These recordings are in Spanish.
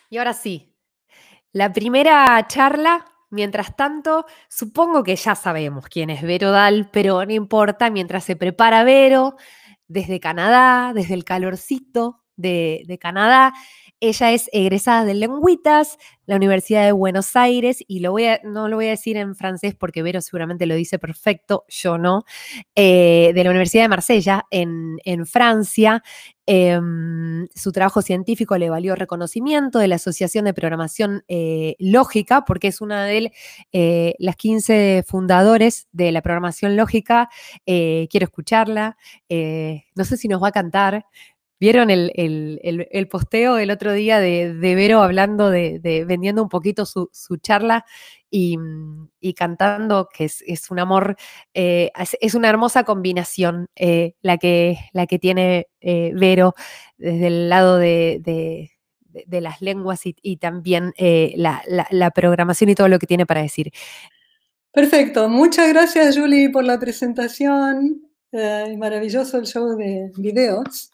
Y ahora sí, la primera charla, mientras tanto, supongo que ya sabemos quién es Vero Dal, pero no importa, mientras se prepara Vero, desde Canadá, desde el calorcito de Canadá. Ella es egresada de Lengüitas, la Universidad de Buenos Aires, y no lo voy a decir en francés porque Vero seguramente lo dice perfecto, yo no, de la Universidad de Marsella, en Francia. Su trabajo científico le valió reconocimiento de la Asociación de Programación Lógica, porque es una de las 15 fundadores de la programación lógica. Quiero escucharla. No sé si nos va a cantar. ¿Vieron el posteo el otro día de Vero hablando vendiendo un poquito su charla y cantando, que es un amor, es una hermosa combinación la que tiene Vero desde el lado de las lenguas y también la programación y todo lo que tiene para decir. Perfecto, muchas gracias Julie por la presentación. Maravilloso el show de videos.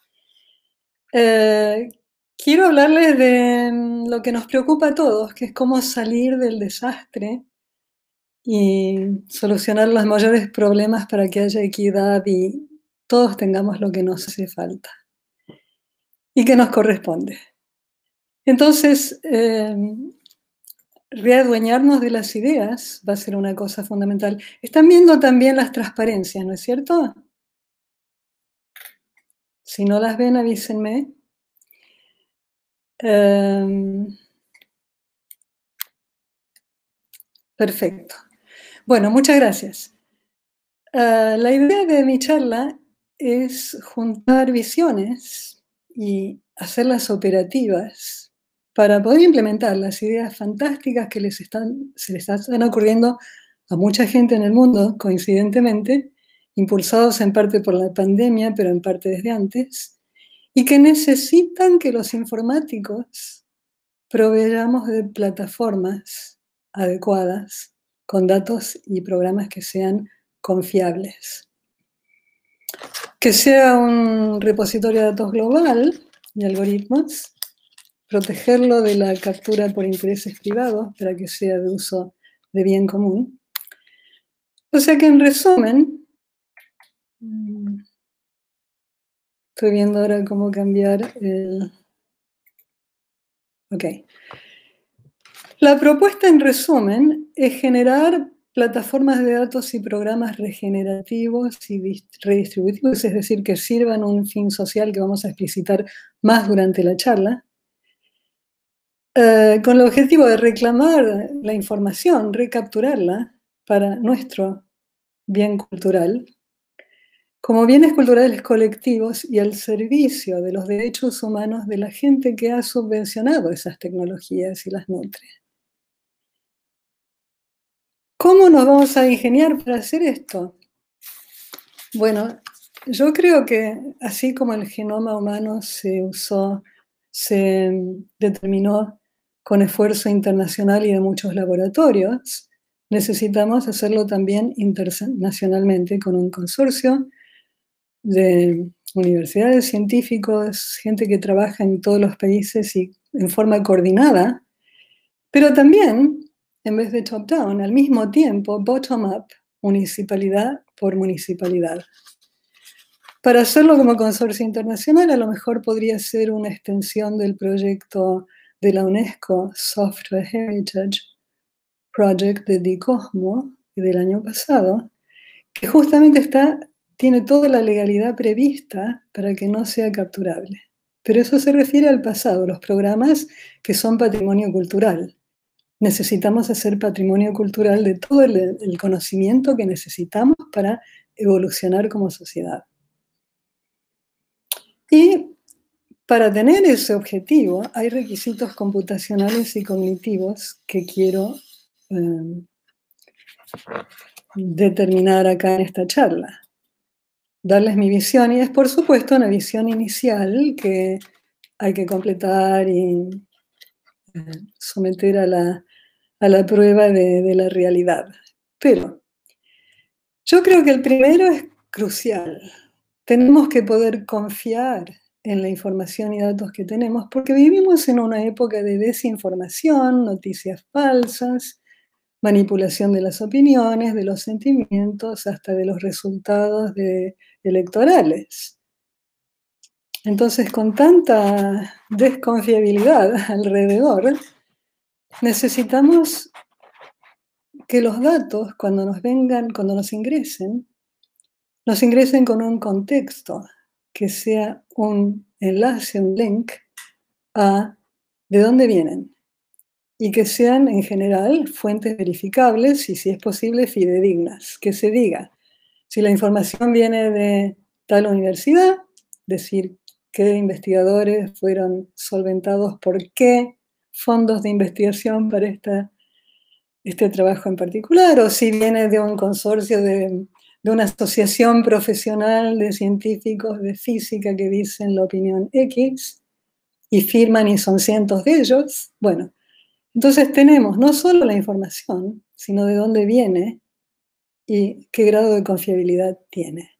Quiero hablarles de lo que nos preocupa a todos, que es cómo salir del desastre y solucionar los mayores problemas para que haya equidad y todos tengamos lo que nos hace falta y que nos corresponde. Entonces, readueñarnos de las ideas va a ser una cosa fundamental. Están viendo también las transparencias, ¿no es cierto? Si no las ven, avísenme. Perfecto. Bueno, muchas gracias. La idea de mi charla es juntar visiones y hacerlas operativas para poder implementar las ideas fantásticas que se les están ocurriendo a mucha gente en el mundo, coincidentemente, impulsados en parte por la pandemia, pero en parte desde antes, y que necesitan que los informáticos proveamos de plataformas adecuadas con datos y programas que sean confiables. Que sea un repositorio de datos global y algoritmos, protegerlo de la captura por intereses privados para que sea de uso de bien común. O sea que en resumen, estoy viendo ahora cómo cambiar el... Ok. La propuesta en resumen es generar plataformas de datos y programas regenerativos y redistributivos, es decir, que sirvan un fin social que vamos a explicitar más durante la charla, con el objetivo de reclamar la información, recapturarla para nuestro bien cultural, como bienes culturales colectivos y al servicio de los derechos humanos de la gente que ha subvencionado esas tecnologías y las nutre. ¿Cómo nos vamos a ingeniar para hacer esto? Bueno, yo creo que así como el genoma humano se determinó con esfuerzo internacional y de muchos laboratorios, necesitamos hacerlo también internacionalmente con un consorcio de universidades, científicos, gente que trabaja en todos los países y en forma coordinada, pero también, en vez de top-down, al mismo tiempo, bottom-up, municipalidad por municipalidad. Para hacerlo como consorcio internacional, a lo mejor podría ser una extensión del proyecto de la UNESCO Software Heritage Project de DICOSMO del año pasado, que justamente tiene toda la legalidad prevista para que no sea capturable. Pero eso se refiere al pasado, los programas que son patrimonio cultural. Necesitamos hacer patrimonio cultural de todo el conocimiento que necesitamos para evolucionar como sociedad. Y para tener ese objetivo hay requisitos computacionales y cognitivos que quiero determinar acá en esta charla. Darles mi visión y es por supuesto una visión inicial que hay que completar y someter a la prueba de la realidad. Pero yo creo que el primero es crucial. Tenemos que poder confiar en la información y datos que tenemos, porque vivimos en una época de desinformación, noticias falsas, manipulación de las opiniones, de los sentimientos, hasta de los resultados electorales. Entonces, con tanta desconfiabilidad alrededor, necesitamos que los datos, cuando nos vengan, cuando nos ingresen con un contexto, que sea un enlace, un link a de dónde vienen, y que sean en general fuentes verificables y, si es posible, fidedignas. Que se diga, si la información viene de tal universidad, decir qué investigadores fueron solventados por qué fondos de investigación para este trabajo en particular, o si viene de un consorcio de una asociación profesional de científicos de física que dicen la opinión X y firman y son cientos de ellos. Bueno, entonces tenemos no solo la información, sino de dónde viene y qué grado de confiabilidad tiene.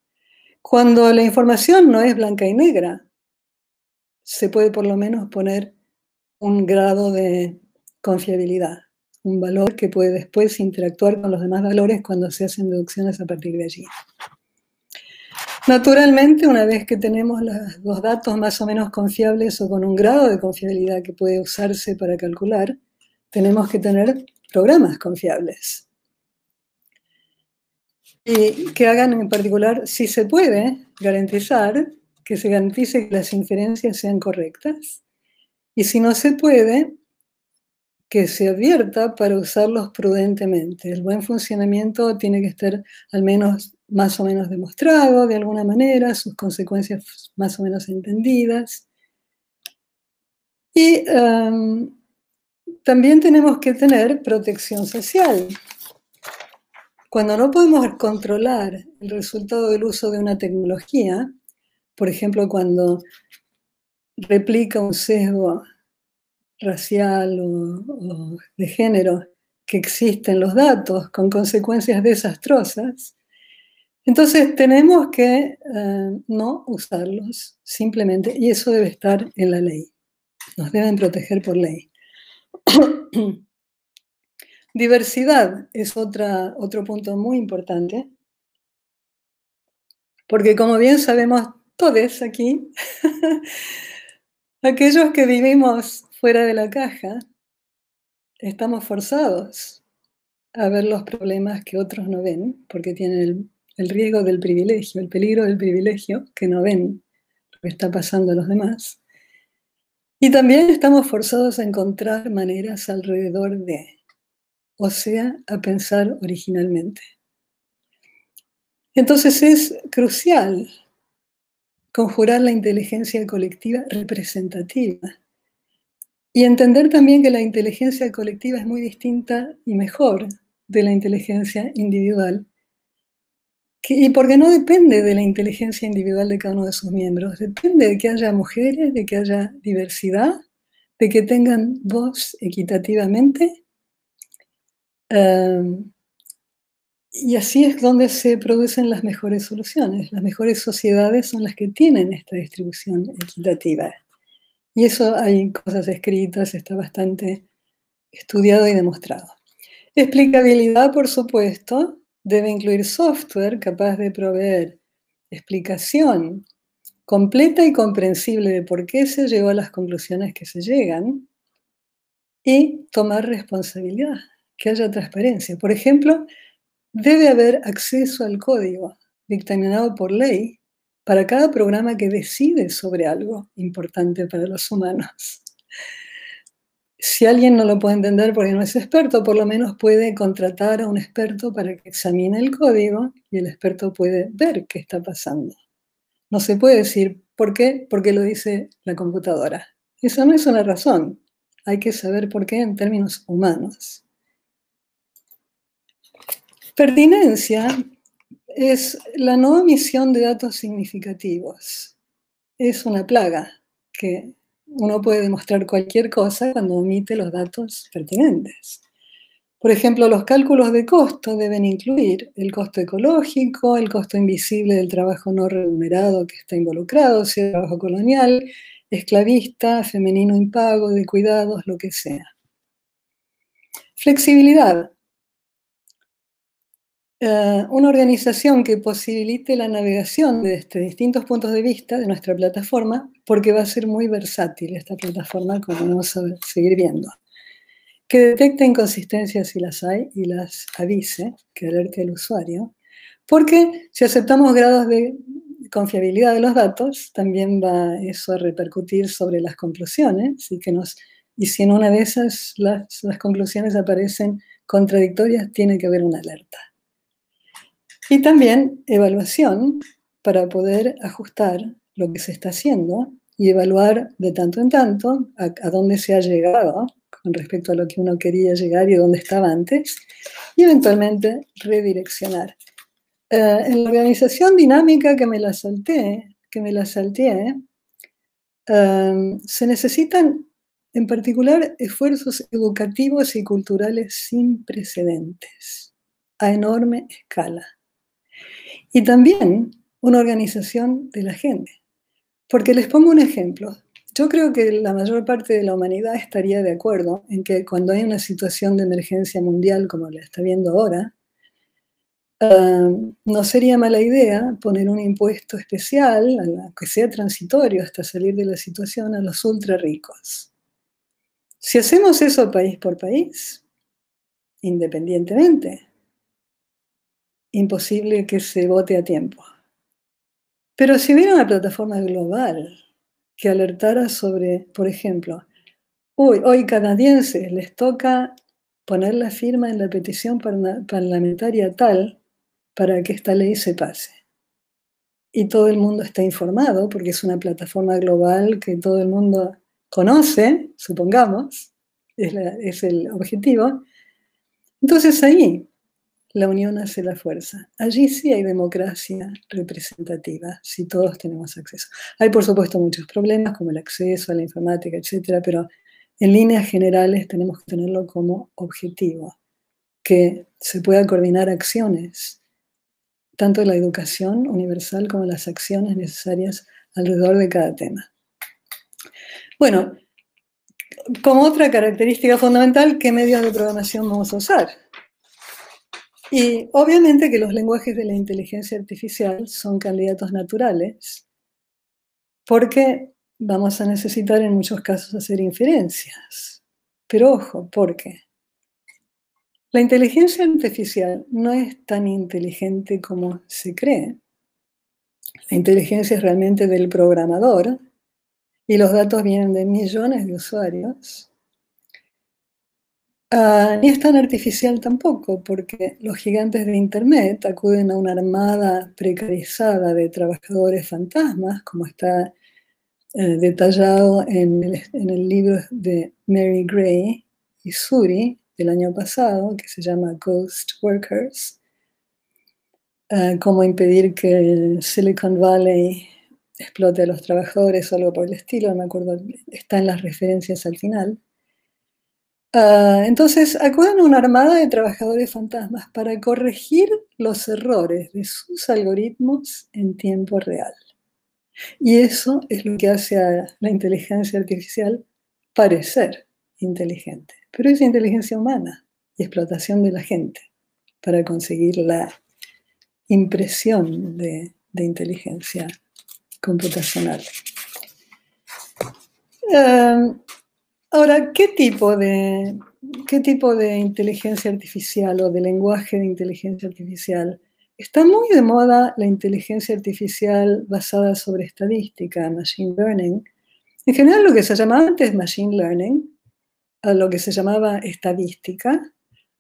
Cuando la información no es blanca y negra, se puede por lo menos poner un grado de confiabilidad, un valor que puede después interactuar con los demás valores cuando se hacen deducciones a partir de allí. Naturalmente, una vez que tenemos los datos más o menos confiables o con un grado de confiabilidad que puede usarse para calcular, tenemos que tener programas confiables. Y que hagan en particular, si se puede, garantizar, que se garantice que las inferencias sean correctas. Y si no se puede, que se advierta para usarlos prudentemente. El buen funcionamiento tiene que estar al menos más o menos demostrado de alguna manera, sus consecuencias más o menos entendidas. Y también tenemos que tener protección social. Cuando no podemos controlar el resultado del uso de una tecnología, por ejemplo, cuando replica un sesgo racial o de género que existe en los datos con consecuencias desastrosas, entonces tenemos que no usarlos simplemente, y eso debe estar en la ley. Nos deben proteger por ley. Diversidad es otro punto muy importante, porque como bien sabemos todos aquí, aquellos que vivimos fuera de la caja, estamos forzados a ver los problemas que otros no ven, porque tienen el riesgo del privilegio, el peligro del privilegio, que no ven lo que está pasando a los demás. Y también estamos forzados a encontrar maneras alrededor de, o sea, a pensar originalmente. Entonces es crucial conjurar la inteligencia colectiva representativa y entender también que la inteligencia colectiva es muy distinta y mejor de la inteligencia individual, y porque no depende de la inteligencia individual de cada uno de sus miembros, depende de que haya mujeres, de que haya diversidad, de que tengan voz equitativamente. Y así es donde se producen las mejores soluciones. Las mejores sociedades son las que tienen esta distribución equitativa. Y eso hay cosas escritas, está bastante estudiado y demostrado. Explicabilidad, por supuesto, debe incluir software capaz de proveer explicación completa y comprensible de por qué se llegó a las conclusiones que se llegan y tomar responsabilidad, que haya transparencia. Por ejemplo, debe haber acceso al código dictaminado por ley para cada programa que decide sobre algo importante para los humanos. Si alguien no lo puede entender porque no es experto, por lo menos puede contratar a un experto para que examine el código y el experto puede ver qué está pasando. No se puede decir, ¿por qué? Porque lo dice la computadora. Eso no es una razón. Hay que saber por qué en términos humanos. Pertinencia es la no omisión de datos significativos. Es una plaga que uno puede demostrar cualquier cosa cuando omite los datos pertinentes. Por ejemplo, los cálculos de costo deben incluir el costo ecológico, el costo invisible del trabajo no remunerado que está involucrado, sea trabajo colonial, esclavista, femenino impago, de cuidados, lo que sea. Flexibilidad. Una organización que posibilite la navegación desde distintos puntos de vista de nuestra plataforma, porque va a ser muy versátil esta plataforma, como vamos a seguir viendo. Que detecte inconsistencias si las hay y las avise, que alerte al usuario, porque si aceptamos grados de confiabilidad de los datos, también va eso a repercutir sobre las conclusiones y si en una de esas las conclusiones aparecen contradictorias, tiene que haber una alerta. Y también evaluación para poder ajustar lo que se está haciendo y evaluar de tanto en tanto a dónde se ha llegado con respecto a lo que uno quería llegar y dónde estaba antes, y eventualmente redireccionar. En la organización dinámica que me la salteé, se necesitan en particular esfuerzos educativos y culturales sin precedentes, a enorme escala. Y también una organización de la gente. Porque les pongo un ejemplo. Yo creo que la mayor parte de la humanidad estaría de acuerdo en que cuando hay una situación de emergencia mundial como la está viendo ahora, no sería mala idea poner un impuesto especial, que sea transitorio hasta salir de la situación, a los ultra ricos. Si hacemos eso país por país, independientemente, imposible que se vote a tiempo. Pero si hubiera una plataforma global que alertara sobre, por ejemplo, hoy canadienses les toca poner la firma en la petición parlamentaria tal para que esta ley se pase. Y todo el mundo está informado porque es una plataforma global que todo el mundo conoce, supongamos, es el objetivo. Entonces ahí la unión hace la fuerza. Allí sí hay democracia representativa, si todos tenemos acceso. Hay, por supuesto, muchos problemas, como el acceso a la informática, etcétera, pero en líneas generales tenemos que tenerlo como objetivo, que se pueda coordinar acciones, tanto la educación universal como las acciones necesarias alrededor de cada tema. Bueno, como otra característica fundamental, ¿qué medios de programación vamos a usar? Y obviamente que los lenguajes de la inteligencia artificial son candidatos naturales porque vamos a necesitar en muchos casos hacer inferencias. Pero ojo, ¿por qué? La inteligencia artificial no es tan inteligente como se cree. La inteligencia es realmente del programador y los datos vienen de millones de usuarios. Ni es tan artificial tampoco, porque los gigantes de Internet acuden a una armada precarizada de trabajadores fantasmas, como está detallado en el libro de Mary Gray y Suri del año pasado, que se llama Ghost Workers, cómo impedir que Silicon Valley explote a los trabajadores o algo por el estilo, no me acuerdo, está en las referencias al final. Entonces, acuden a una armada de trabajadores fantasmas para corregir los errores de sus algoritmos en tiempo real. Y eso es lo que hace a la inteligencia artificial parecer inteligente. Pero es inteligencia humana y explotación de la gente para conseguir la impresión de inteligencia computacional. Ahora, ¿qué tipo de inteligencia artificial o de lenguaje de inteligencia artificial? Está muy de moda la inteligencia artificial basada sobre estadística, machine learning. En general lo que se llamaba antes machine learning, a lo que se llamaba estadística,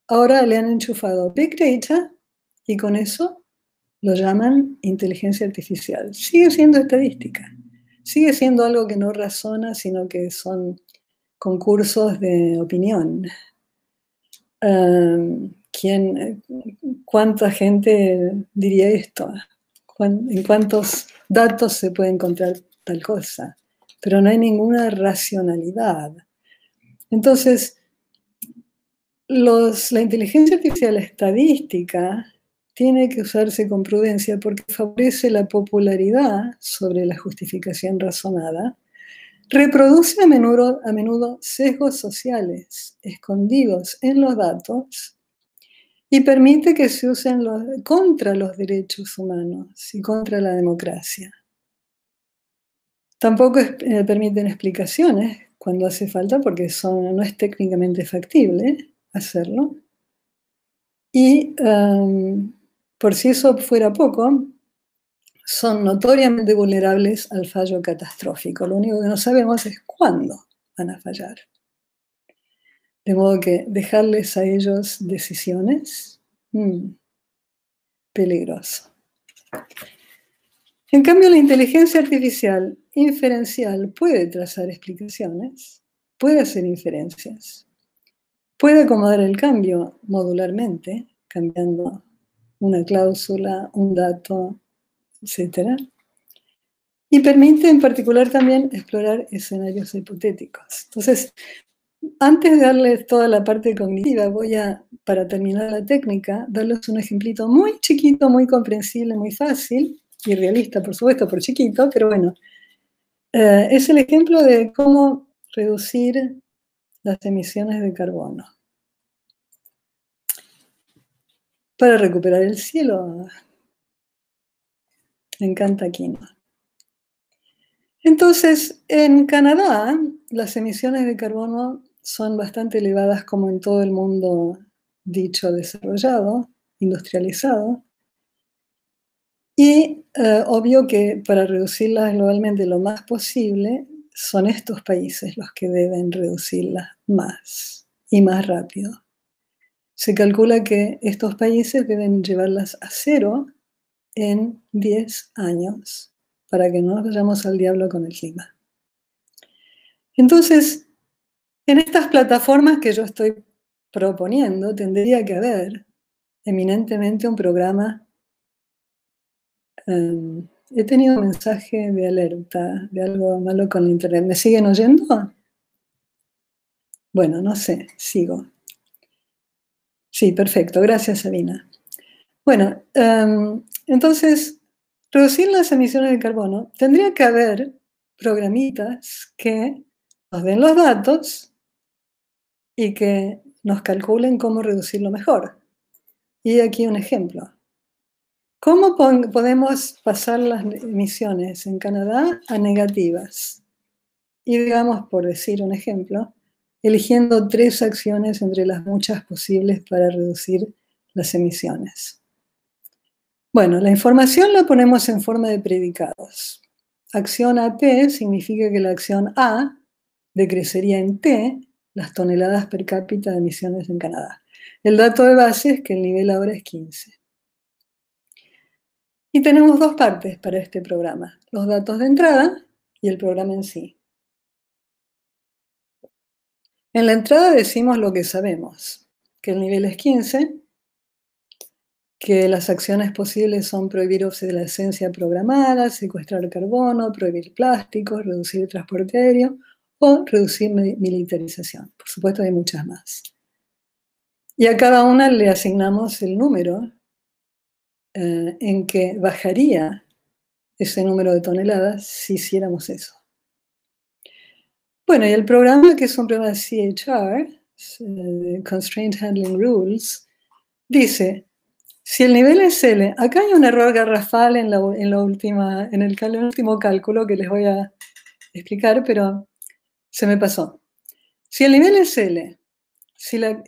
ahora le han enchufado big data y con eso lo llaman inteligencia artificial. Sigue siendo estadística, sigue siendo algo que no razona, sino que son concursos de opinión. ¿Cuánta gente diría esto? ¿En cuántos datos se puede encontrar tal cosa? Pero no hay ninguna racionalidad. Entonces, La inteligencia artificial estadística tiene que usarse con prudencia porque favorece la popularidad sobre la justificación razonada, reproduce a menudo sesgos sociales escondidos en los datos y permite que se usen contra los derechos humanos y contra la democracia. Tampoco permiten explicaciones cuando hace falta porque no es técnicamente factible hacerlo. Y por si eso fuera poco, son notoriamente vulnerables al fallo catastrófico. Lo único que no sabemos es cuándo van a fallar. De modo que dejarles a ellos decisiones, peligroso. En cambio, la inteligencia artificial inferencial puede trazar explicaciones, puede hacer inferencias, puede acomodar el cambio modularmente, cambiando una cláusula, un dato, etc. Y permite en particular también explorar escenarios hipotéticos. Entonces, antes de darles toda la parte cognitiva, voy a, para terminar la técnica, darles un ejemplito muy chiquito, muy comprensible, muy fácil, y realista, por supuesto, por chiquito, pero bueno, es el ejemplo de cómo reducir las emisiones de carbono. Para recuperar el cielo, me encanta Quino. Entonces, en Canadá, las emisiones de carbono son bastante elevadas como en todo el mundo dicho desarrollado, industrializado. Y obvio que para reducirlas globalmente lo más posible, son estos países los que deben reducirlas más y más rápido. Se calcula que estos países deben llevarlas a cero en 10 años para que no nos vayamos al diablo con el clima. Entonces, en estas plataformas que yo estoy proponiendo, tendría que haber eminentemente un programa. He tenido un mensaje de alerta de algo malo con la internet. ¿Me siguen oyendo? Bueno, no sé, sigo. Sí, perfecto. Gracias, Sabina. Bueno, entonces, reducir las emisiones de carbono, tendría que haber programitas que nos den los datos y que nos calculen cómo reducirlo mejor. Y aquí un ejemplo. ¿Cómo podemos pasar las emisiones en Canadá a negativas? Y digamos, por decir un ejemplo, eligiendo 3 acciones entre las muchas posibles para reducir las emisiones. Bueno, la información la ponemos en forma de predicados. Acción AP significa que la acción A decrecería en T las toneladas per cápita de emisiones en Canadá. El dato de base es que el nivel ahora es 15. Y tenemos 2 partes para este programa, los datos de entrada y el programa en sí. En la entrada decimos lo que sabemos, que el nivel es 15, que las acciones posibles son prohibir obsolescencia programada, secuestrar carbono, prohibir plásticos, reducir el transporte aéreo o reducir militarización. Por supuesto hay muchas más. Y a cada una le asignamos el número en que bajaría ese número de toneladas si hiciéramos eso. Bueno, y el programa, que es un programa de CHR, Constraint Handling Rules, dice, si el nivel es L, acá hay un error garrafal en el último cálculo que les voy a explicar, pero se me pasó. Si el nivel es L,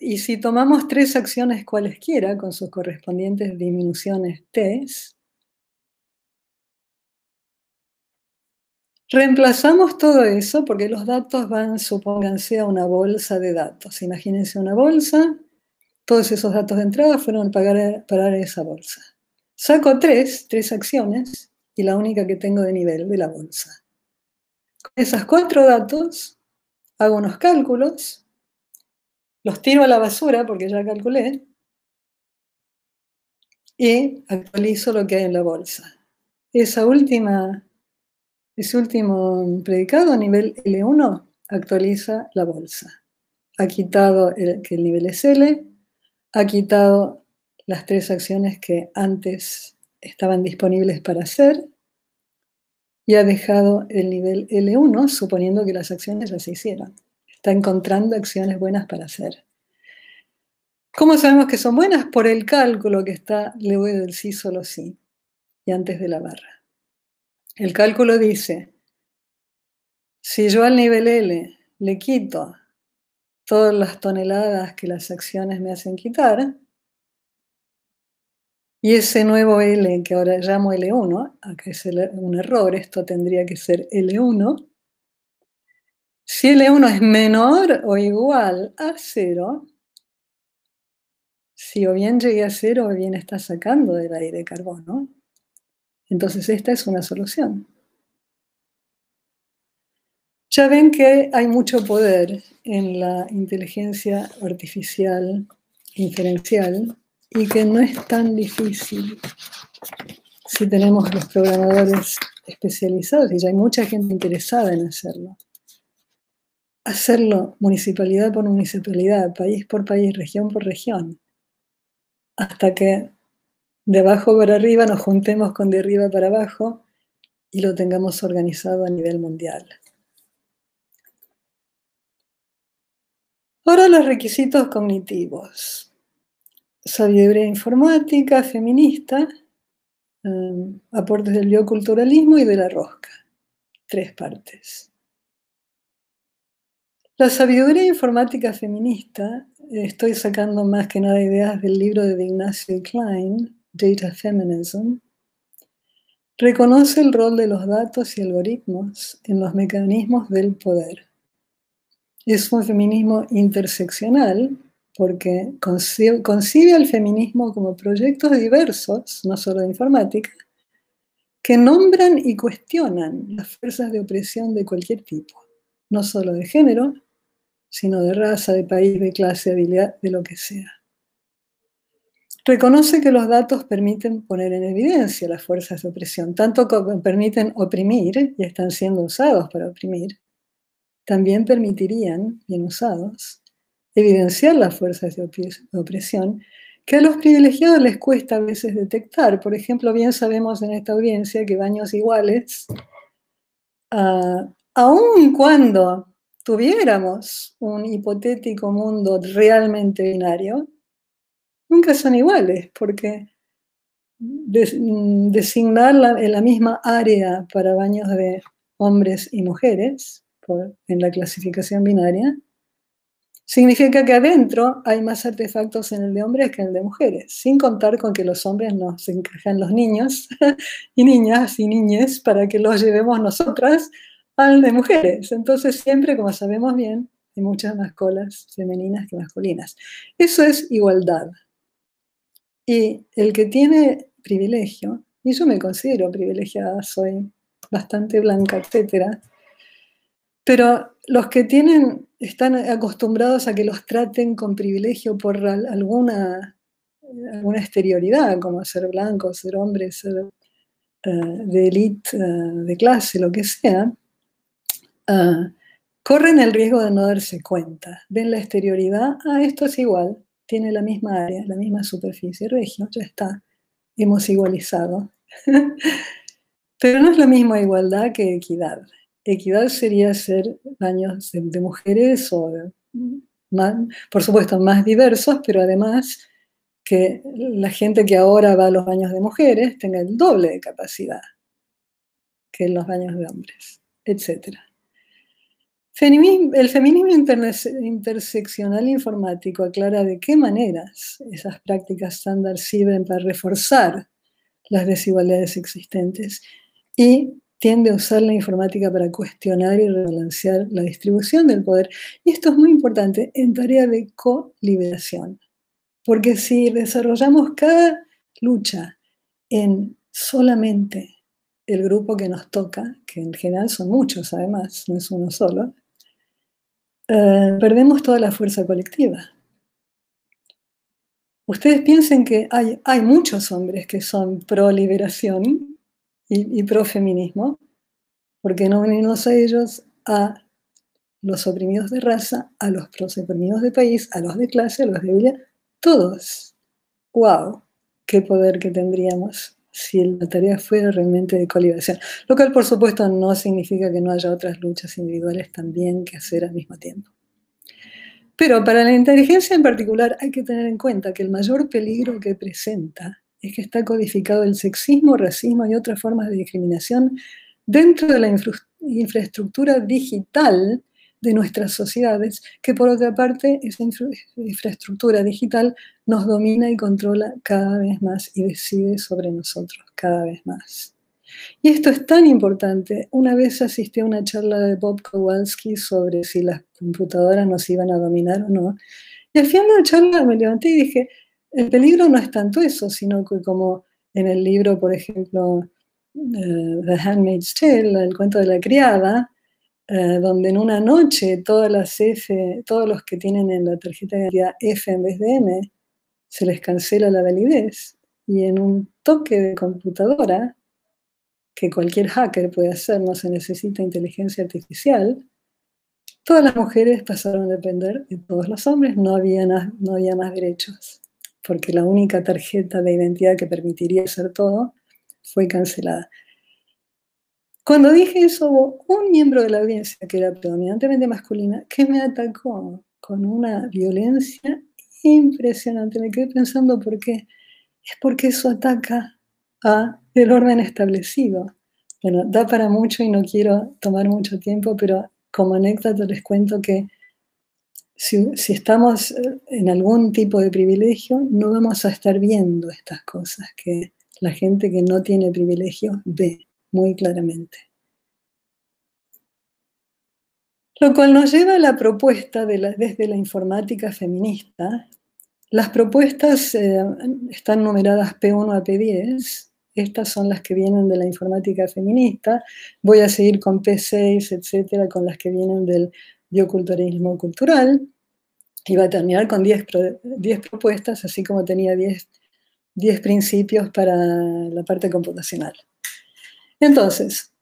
y si tomamos 3 acciones cualesquiera con sus correspondientes disminuciones T, reemplazamos todo eso porque los datos van, supónganse, a una bolsa de datos. Imagínense una bolsa, todos esos datos de entrada fueron a parar a esa bolsa. Saco 3 acciones y la única que tengo de nivel de la bolsa. Con esos 4 datos hago unos cálculos, los tiro a la basura porque ya calculé y actualizo lo que hay en la bolsa. Ese último predicado a nivel L1 actualiza la bolsa. ha quitado que el nivel es L, ha quitado las 3 acciones que antes estaban disponibles para hacer y ha dejado el nivel L1 suponiendo que las acciones ya se hicieron. Está encontrando acciones buenas para hacer. ¿Cómo sabemos que son buenas? Por el cálculo que está luego del sí, solo sí y antes de la barra. El cálculo dice, si yo al nivel L le quito todas las toneladas que las acciones me hacen quitar, y ese nuevo L que ahora llamo L1, acá es un error, esto tendría que ser L1, si L1 es menor o igual a 0, si o bien llegué a 0 o bien está sacando del aire carbono, entonces esta es una solución. Ya ven que hay mucho poder en la inteligencia artificial inferencial y que no es tan difícil si tenemos los programadores especializados, y ya hay mucha gente interesada en hacerlo. Hacerlo municipalidad por municipalidad, país por país, región por región, hasta que de abajo para arriba nos juntemos con de arriba para abajo y lo tengamos organizado a nivel mundial. Ahora los requisitos cognitivos. Sabiduría informática, feminista, aportes del bioculturalismo y de la rosca. 3 partes. La sabiduría informática feminista, estoy sacando más que nada ideas del libro de Ignacio Klein, Data Feminism, reconoce el rol de los datos y algoritmos en los mecanismos del poder. Es un feminismo interseccional porque concibe al feminismo como proyectos diversos, no solo de informática, que nombran y cuestionan las fuerzas de opresión de cualquier tipo, no solo de género, sino de raza, de país, de clase, de habilidad, de lo que sea. Reconoce que los datos permiten poner en evidencia las fuerzas de opresión, tanto como permiten oprimir y están siendo usados para oprimir, también permitirían, bien usados, evidenciar las fuerzas de opresión que a los privilegiados les cuesta a veces detectar. Por ejemplo, bien sabemos en esta audiencia que baños iguales, aun cuando tuviéramos un hipotético mundo realmente binario, nunca son iguales, porque designar en la misma área para baños de hombres y mujeres, en la clasificación binaria, significa que adentro hay más artefactos en el de hombres que en el de mujeres, sin contar con que los hombres nos encajan los niños y niñas y niñes para que los llevemos nosotras al de mujeres. Entonces siempre, como sabemos bien, hay muchas más colas femeninas que masculinas. Eso es igualdad. Y el que tiene privilegio, y yo me considero privilegiada, soy bastante blanca, etcétera, pero los que están acostumbrados a que los traten con privilegio por alguna exterioridad, como ser blanco, ser hombre, ser de élite, de clase, lo que sea, corren el riesgo de no darse cuenta. Ven la exterioridad, esto es igual, tiene la misma área, la misma superficie, regio, ya está, hemos igualizado. Pero no es la misma igualdad que equidad. Equidad sería hacer baños de mujeres o por supuesto más diversos, pero además que la gente que ahora va a los baños de mujeres tenga el doble de capacidad que en los baños de hombres, etc. El feminismo interseccional informático aclara de qué maneras esas prácticas estándar sirven para reforzar las desigualdades existentes y tiende a usar la informática para cuestionar y rebalancear la distribución del poder. Y esto es muy importante en tarea de co-liberación, porque si desarrollamos cada lucha en solamente el grupo que nos toca, que en general son muchos además, no es uno solo, perdemos toda la fuerza colectiva. Ustedes piensen que hay muchos hombres que son pro liberación y pro feminismo, porque no unirnos a ellos a los oprimidos de raza, a los oprimidos de país, a los de clase, a los de vida, todos. ¡Wow! ¡Qué poder que tendríamos si la tarea fuera realmente de coliberación! Lo cual, por supuesto, no significa que no haya otras luchas individuales también que hacer al mismo tiempo. Pero para la inteligencia en particular hay que tener en cuenta que el mayor peligro que presenta es que está codificado el sexismo, racismo y otras formas de discriminación dentro de la infraestructura digital de nuestras sociedades, que por otra parte esa infraestructura digital nos domina y controla cada vez más y decide sobre nosotros cada vez más. Y esto es tan importante. Una vez asistí a una charla de Bob Kowalski sobre si las computadoras nos iban a dominar o no. Y al final de la charla me levanté y dije, el peligro no es tanto eso, sino que como en el libro, por ejemplo, The Handmaid's Tale, el cuento de la criada, donde en una noche todos los que tienen en la tarjeta de identidad F en vez de M, se les cancela la validez. Y en un toque de computadora, que cualquier hacker puede hacer, no se necesita inteligencia artificial, todas las mujeres pasaron a depender de todos los hombres, no había más derechos, porque la única tarjeta de identidad que permitiría hacer todo fue cancelada. Cuando dije eso, hubo un miembro de la audiencia, que era predominantemente masculina, que me atacó con una violencia impresionante. Me quedé pensando por qué. Es porque eso ataca a el orden establecido. Bueno, da para mucho y no quiero tomar mucho tiempo, pero como anécdota les cuento que si estamos en algún tipo de privilegio, no vamos a estar viendo estas cosas que la gente que no tiene privilegio ve muy claramente. Lo cual nos lleva a la propuesta desde la informática feminista. Las propuestas están numeradas P1 a P10. Estas son las que vienen de la informática feminista. Voy a seguir con P6, etcétera, con las que vienen del bioculturalismo cultural. Y va a terminar con 10 propuestas, así como tenía 10 principios para la parte computacional. Entonces,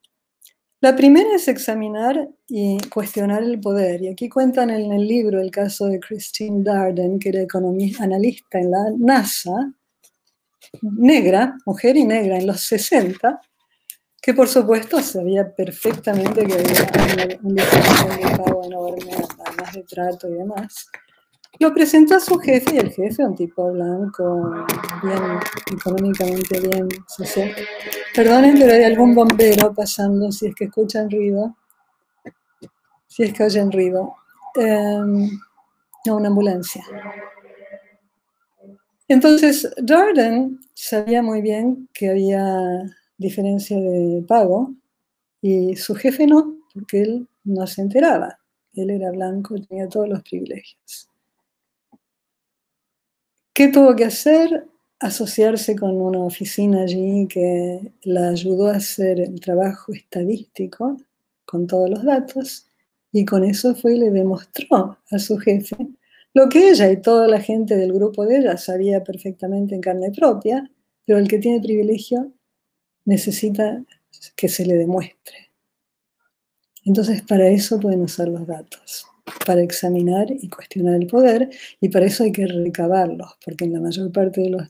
la primera es examinar y cuestionar el poder. Y aquí cuentan en el libro el caso de Christine Darden, que era analista en la NASA, negra, mujer y negra, en los 60, que por supuesto sabía perfectamente que había un desarrollo de pago enorme, además de trato y demás. Lo presentó a su jefe, y el jefe, un tipo blanco, bien económicamente bien social. Perdonen, pero hay algún bombero pasando, si es que escuchan ruido. Si es que oyen ruido. No, una ambulancia. Entonces, Darden sabía muy bien que había diferencia de pago y su jefe no, porque él no se enteraba. Él era blanco, tenía todos los privilegios. ¿Qué tuvo que hacer? Asociarse con una oficina allí que la ayudó a hacer el trabajo estadístico con todos los datos, y con eso fue y le demostró a su jefe lo que ella y toda la gente del grupo de ella sabía perfectamente en carne propia, pero el que tiene privilegio necesita que se le demuestre. Entonces, para eso pueden usar los datos, para examinar y cuestionar el poder, y para eso hay que recabarlos, porque en la mayor parte de los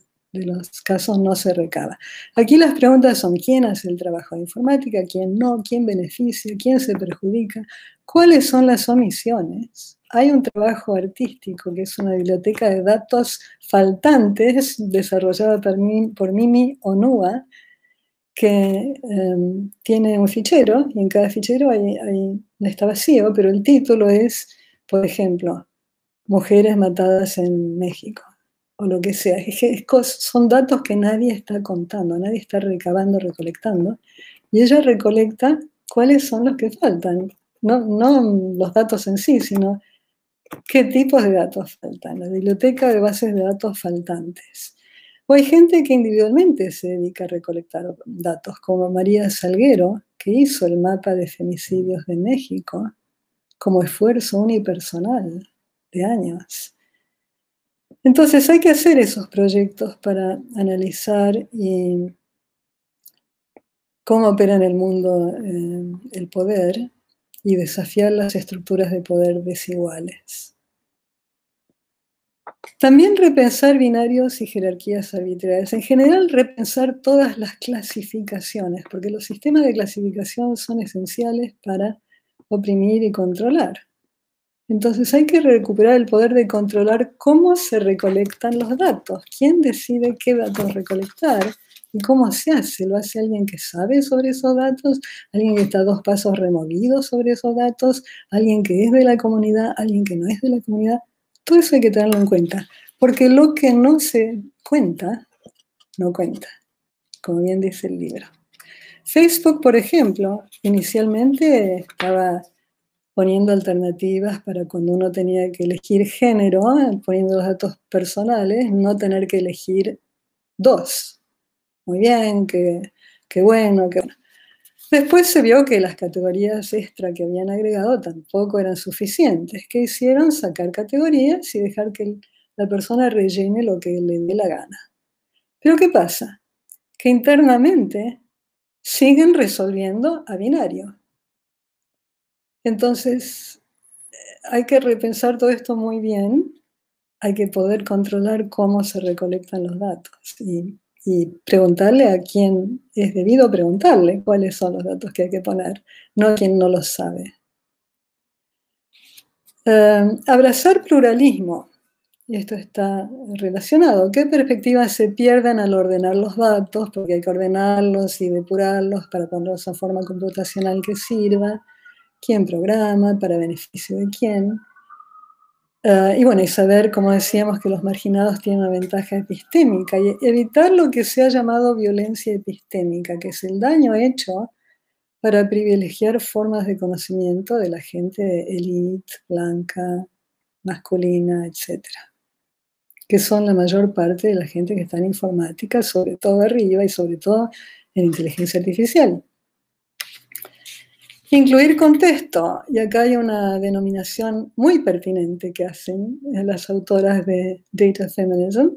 casos no se recaba. Aquí las preguntas son: ¿quién hace el trabajo de informática? ¿Quién no? ¿Quién beneficia? ¿Quién se perjudica? ¿Cuáles son las omisiones? Hay un trabajo artístico que es una biblioteca de datos faltantes desarrollada por Mimi Onuwa, que tiene un fichero, y en cada fichero está vacío, pero el título es, por ejemplo, mujeres matadas en México, o lo que sea. Son datos que nadie está contando, nadie está recabando, recolectando, y ella recolecta cuáles son los que faltan. No los datos en sí, sino qué tipos de datos faltan. La biblioteca de bases de datos faltantes. O hay gente que individualmente se dedica a recolectar datos, como María Salguero, que hizo el mapa de femicidios de México como esfuerzo unipersonal de años. Entonces hay que hacer esos proyectos para analizar cómo opera en el mundo el poder y desafiar las estructuras de poder desiguales. También repensar binarios y jerarquías arbitrarias. En general, repensar todas las clasificaciones, porque los sistemas de clasificación son esenciales para oprimir y controlar. Entonces hay que recuperar el poder de controlar cómo se recolectan los datos, quién decide qué datos recolectar y cómo se hace. ¿Lo hace alguien que sabe sobre esos datos? ¿Alguien que está 2 pasos removido sobre esos datos? ¿Alguien que es de la comunidad? ¿Alguien que no es de la comunidad? Todo eso hay que tenerlo en cuenta, porque lo que no se cuenta, no cuenta, como bien dice el libro. Facebook, por ejemplo, inicialmente estaba poniendo alternativas para cuando uno tenía que elegir género, poniendo los datos personales, no tener que elegir 2. Muy bien, qué bueno, qué bueno. Después se vio que las categorías extra que habían agregado tampoco eran suficientes. ¿Qué hicieron? Sacar categorías y dejar que la persona rellene lo que le dé la gana. Pero ¿qué pasa? Que internamente siguen resolviendo a binario. Entonces, hay que repensar todo esto muy bien, hay que poder controlar cómo se recolectan los datos y preguntarle a quién es debido preguntarle cuáles son los datos que hay que poner, no a quien no los sabe. Abrazar pluralismo, y esto está relacionado. ¿Qué perspectivas se pierden al ordenar los datos? Porque hay que ordenarlos y depurarlos para ponerlos en forma computacional que sirva. ¿Quién programa? ¿Para beneficio de quién? Y bueno, y saber, como decíamos, que los marginados tienen una ventaja epistémica y evitar lo que se ha llamado violencia epistémica, que es el daño hecho para privilegiar formas de conocimiento de la gente élite, blanca, masculina, etc., que son la mayor parte de la gente que está en informática, sobre todo arriba y sobre todo en inteligencia artificial. Incluir contexto, y acá hay una denominación muy pertinente que hacen las autoras de Data Feminism.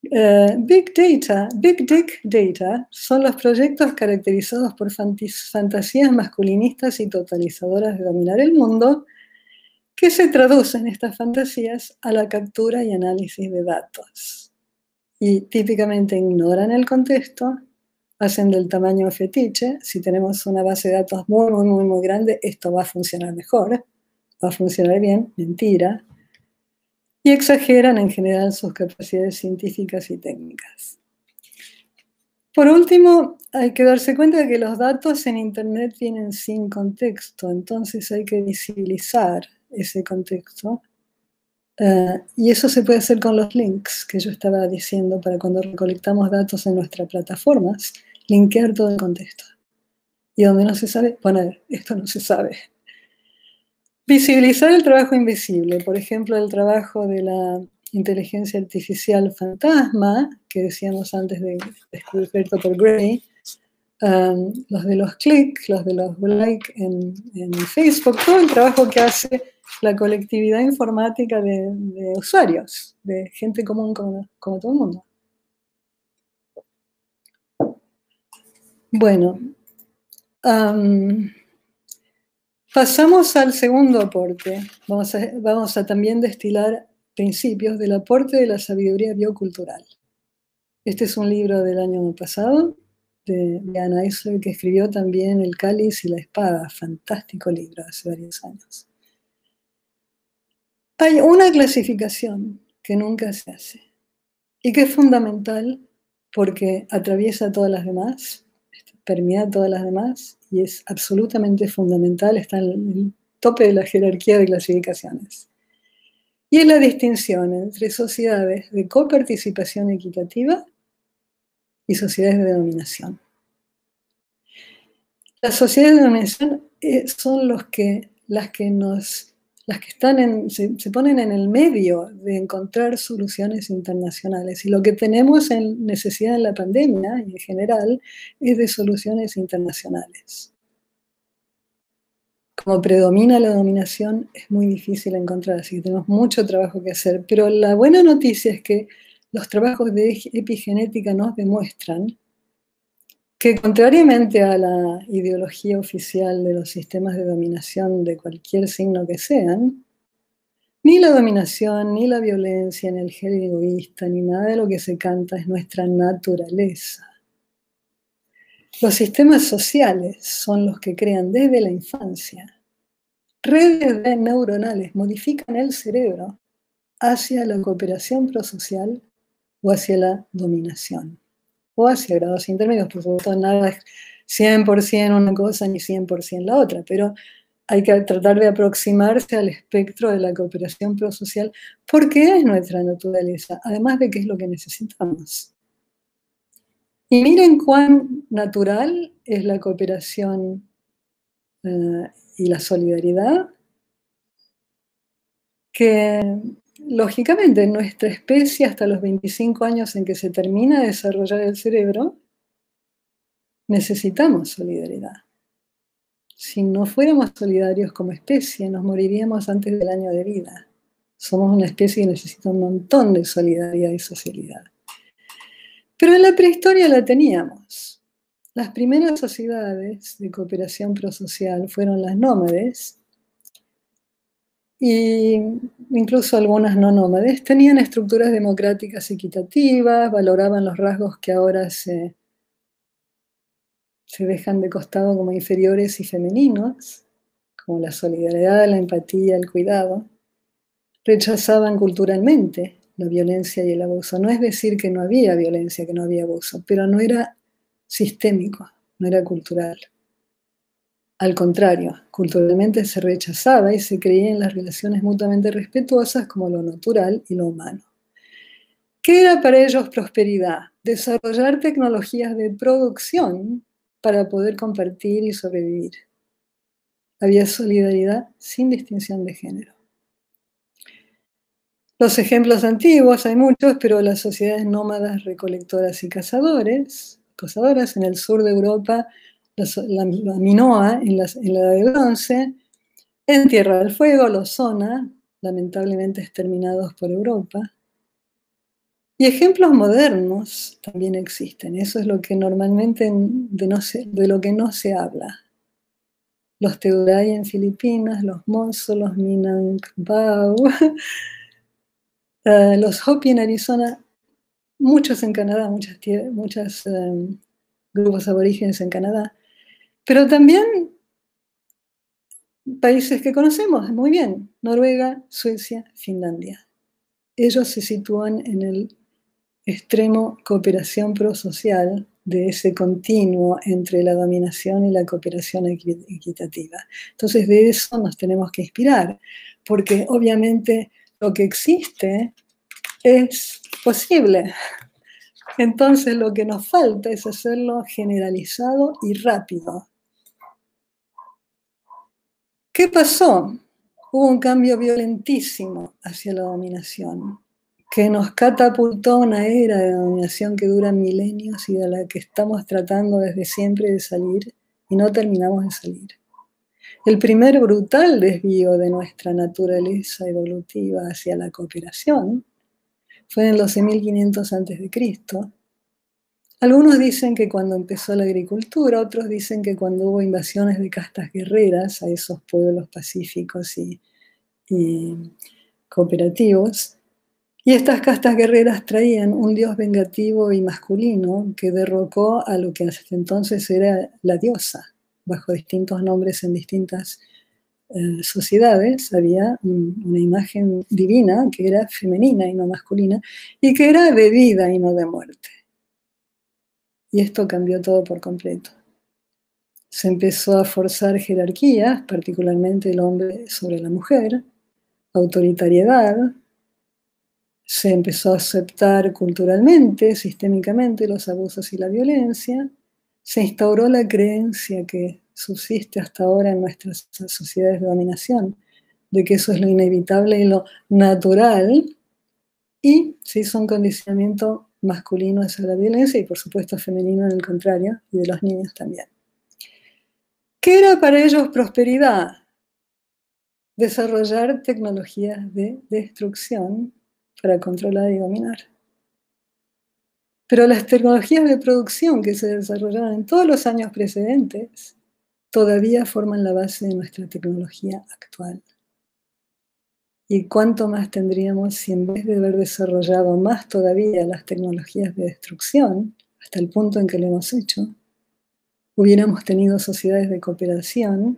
Big Data, Big Dick Data, son los proyectos caracterizados por fantasías masculinistas y totalizadoras de dominar el mundo, que se traducen estas fantasías a la captura y análisis de datos. Y típicamente ignoran el contexto, hacen del tamaño fetiche. Si tenemos una base de datos muy grande, esto va a funcionar mejor, va a funcionar bien, mentira. Y exageran en general sus capacidades científicas y técnicas. Por último, hay que darse cuenta de que los datos en Internet vienen sin contexto, entonces hay que visibilizar ese contexto. Y eso se puede hacer con los links que yo estaba diciendo para cuando recolectamos datos en nuestras plataformas, linkear todo el contexto. Y donde no se sabe, poner, esto no se sabe. Visibilizar el trabajo invisible, por ejemplo, el trabajo de la inteligencia artificial fantasma, que decíamos antes de descubierto por Gray, los de los clics, los de los like en Facebook, todo el trabajo que hace la colectividad informática de usuarios, de gente común como todo el mundo. Bueno, pasamos al segundo aporte. Vamos a también destilar principios del aporte de la sabiduría biocultural. Este es un libro del año pasado, de Anna Eisler, que escribió también El cáliz y la espada, fantástico libro, hace varios años. Hay una clasificación que nunca se hace y que es fundamental porque atraviesa todas las demás, permea todas las demás y es absolutamente fundamental, está en el tope de la jerarquía de clasificaciones. Y es la distinción entre sociedades de coparticipación equitativa y sociedades de dominación. Las sociedades de dominación son las que se ponen en el medio de encontrar soluciones internacionales. Y lo que tenemos en necesidad en la pandemia, y en general, es de soluciones internacionales. Como predomina la dominación, es muy difícil encontrar, así que tenemos mucho trabajo que hacer. Pero la buena noticia es que los trabajos de epigenética nos demuestran que contrariamente a la ideología oficial de los sistemas de dominación de cualquier signo que sean, ni la dominación, ni la violencia, ni el gen egoísta, ni nada de lo que se canta es nuestra naturaleza. Los sistemas sociales son los que crean desde la infancia redes neuronales, modifican el cerebro hacia la cooperación prosocial o hacia la dominación, o hacia grados intermedios. Por supuesto, nada es 100% una cosa ni 100% la otra, pero hay que tratar de aproximarse al espectro de la cooperación prosocial porque es nuestra naturaleza, además de que es lo que necesitamos. Y miren cuán natural es la cooperación y la solidaridad, que lógicamente en nuestra especie hasta los 25 años en que se termina de desarrollar el cerebro, necesitamos solidaridad. Si no fuéramos solidarios como especie, nos moriríamos antes del año de vida. Somos una especie que necesita un montón de solidaridad y socialidad. Pero en la prehistoria la teníamos. Las primeras sociedades de cooperación prosocial fueron las nómades, y incluso algunas no nómades, tenían estructuras democráticas equitativas, valoraban los rasgos que ahora se dejan de costado como inferiores y femeninos, como la solidaridad, la empatía, el cuidado. Rechazaban culturalmente la violencia y el abuso. No es decir que no había violencia, que no había abuso, pero no era sistémico, no era cultural. Al contrario, culturalmente se rechazaba y se creía en las relaciones mutuamente respetuosas como lo natural y lo humano. ¿Qué era para ellos prosperidad? Desarrollar tecnologías de producción para poder compartir y sobrevivir. Había solidaridad sin distinción de género. Los ejemplos antiguos, hay muchos, pero las sociedades nómadas recolectoras y cazadoras en el sur de Europa, la Minoa en la Edad de Bronce, en Tierra del Fuego, los Zona, lamentablemente exterminados por Europa. Y ejemplos modernos también existen. Eso es lo que normalmente de lo que no se habla. Los Tehuray en Filipinas, los Monzo, los Minangkabau, los Hopi en Arizona, muchos en Canadá, muchos grupos aborígenes en Canadá, pero también países que conocemos muy bien, Noruega, Suecia, Finlandia. Ellos se sitúan en el extremo cooperación prosocial de ese continuo entre la dominación y la cooperación equitativa. Entonces de eso nos tenemos que inspirar, porque obviamente lo que existe es posible. Entonces lo que nos falta es hacerlo generalizado y rápido. ¿Qué pasó? Hubo un cambio violentísimo hacia la dominación, que nos catapultó a una era de dominación que dura milenios y de la que estamos tratando desde siempre de salir y no terminamos de salir. El primer brutal desvío de nuestra naturaleza evolutiva hacia la cooperación fue en los 1500 a.C. Algunos dicen que cuando empezó la agricultura, otros dicen que cuando hubo invasiones de castas guerreras a esos pueblos pacíficos y cooperativos. Y estas castas guerreras traían un dios vengativo y masculino que derrocó a lo que hasta entonces era la diosa. Bajo distintos nombres en distintas sociedades había una imagen divina que era femenina y no masculina, y que era de vida y no de muerte. Y esto cambió todo por completo. Se empezó a forzar jerarquías, particularmente el hombre sobre la mujer, autoritariedad, se empezó a aceptar culturalmente, sistémicamente, los abusos y la violencia, se instauró la creencia que subsiste hasta ahora en nuestras sociedades de dominación, de que eso es lo inevitable y lo natural, y se hizo un condicionamiento masculino hacia la violencia y por supuesto femenino en el contrario, y de los niños también. ¿Qué era para ellos prosperidad? Desarrollar tecnologías de destrucción para controlar y dominar. Pero las tecnologías de producción que se desarrollaron en todos los años precedentes todavía forman la base de nuestra tecnología actual. ¿Y cuánto más tendríamos si en vez de haber desarrollado más todavía las tecnologías de destrucción, hasta el punto en que lo hemos hecho, hubiéramos tenido sociedades de cooperación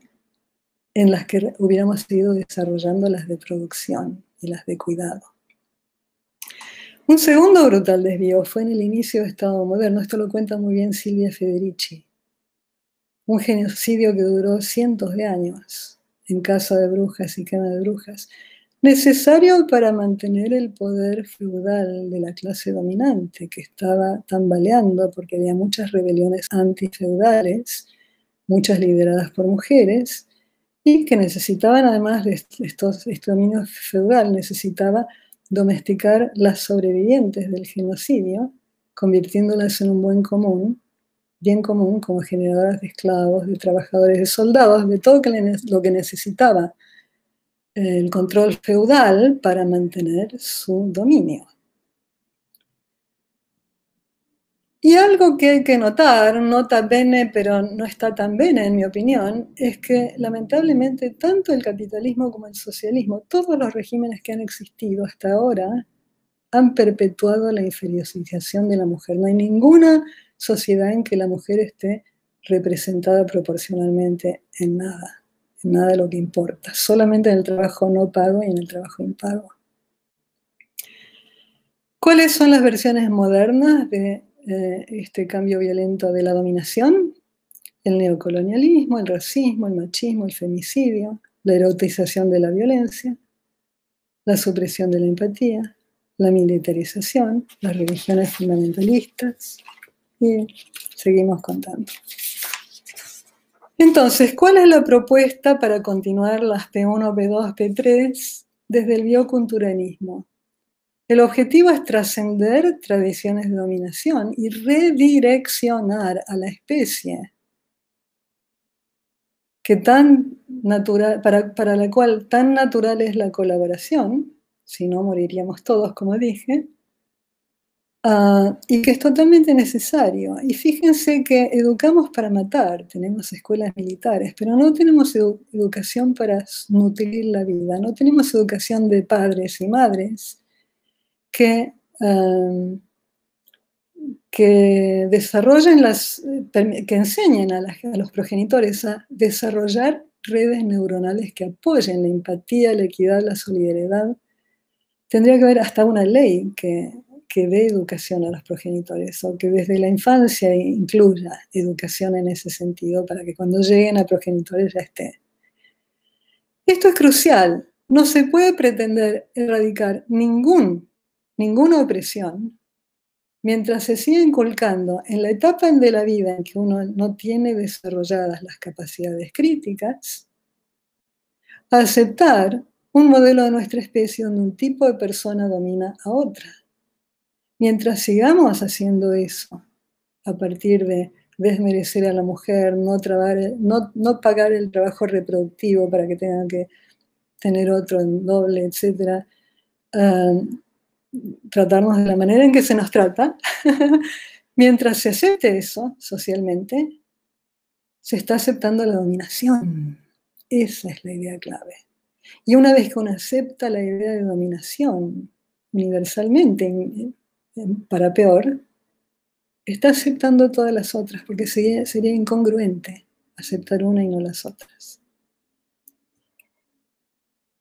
en las que hubiéramos ido desarrollando las de producción y las de cuidado? Un segundo brutal desvío fue en el inicio del Estado moderno. Esto lo cuenta muy bien Silvia Federici. Un genocidio que duró cientos de años en caza de brujas y quema de brujas, necesario para mantener el poder feudal de la clase dominante, que estaba tambaleando porque había muchas rebeliones antifeudales, muchas lideradas por mujeres, y que necesitaban, además de este dominio feudal, necesitaba domesticar las sobrevivientes del genocidio, convirtiéndolas en un bien común, como generadoras de esclavos, de trabajadores, de soldados, de todo lo que necesitaba el control feudal para mantener su dominio. Y algo que hay que notar, nota bene, pero no está tan bene en mi opinión, es que lamentablemente tanto el capitalismo como el socialismo, todos los regímenes que han existido hasta ahora, han perpetuado la inferiorización de la mujer. No hay ninguna sociedad en que la mujer esté representada proporcionalmente en nada de lo que importa, solamente en el trabajo no pago y en el trabajo impago. ¿Cuáles son las versiones modernas de este cambio violento de la dominación? El neocolonialismo, el racismo, el machismo, el femicidio, la erotización de la violencia, la supresión de la empatía, la militarización, las religiones fundamentalistas, y seguimos contando. Entonces, ¿cuál es la propuesta para continuar las P1, P2, P3 desde el bioculturalismo? El objetivo es trascender tradiciones de dominación y redireccionar a la especie, que para la cual tan natural es la colaboración, si no moriríamos todos, como dije, y que es totalmente necesario. Y fíjense que educamos para matar, tenemos escuelas militares, pero no tenemos educación para nutrir la vida, no tenemos educación de padres y madres que desarrollen que enseñen a los progenitores a desarrollar redes neuronales que apoyen la empatía, la equidad, la solidaridad. Tendría que haber hasta una ley que dé educación a los progenitores, o que desde la infancia incluya educación en ese sentido, para que cuando lleguen a progenitores ya esté. Esto es crucial. No se puede pretender erradicar ninguna opresión mientras se sigue inculcando en la etapa de la vida en que uno no tiene desarrolladas las capacidades críticas, a aceptar un modelo de nuestra especie donde un tipo de persona domina a otra. Mientras sigamos haciendo eso, a partir de desmerecer a la mujer, no pagar el trabajo reproductivo para que tengan que tener otro en doble, etc., tratarnos de la manera en que se nos trata, mientras se acepte eso socialmente, se está aceptando la dominación. Esa es la idea clave. Y una vez que uno acepta la idea de dominación universalmente, para peor, está aceptando todas las otras, porque sería incongruente aceptar una y no las otras.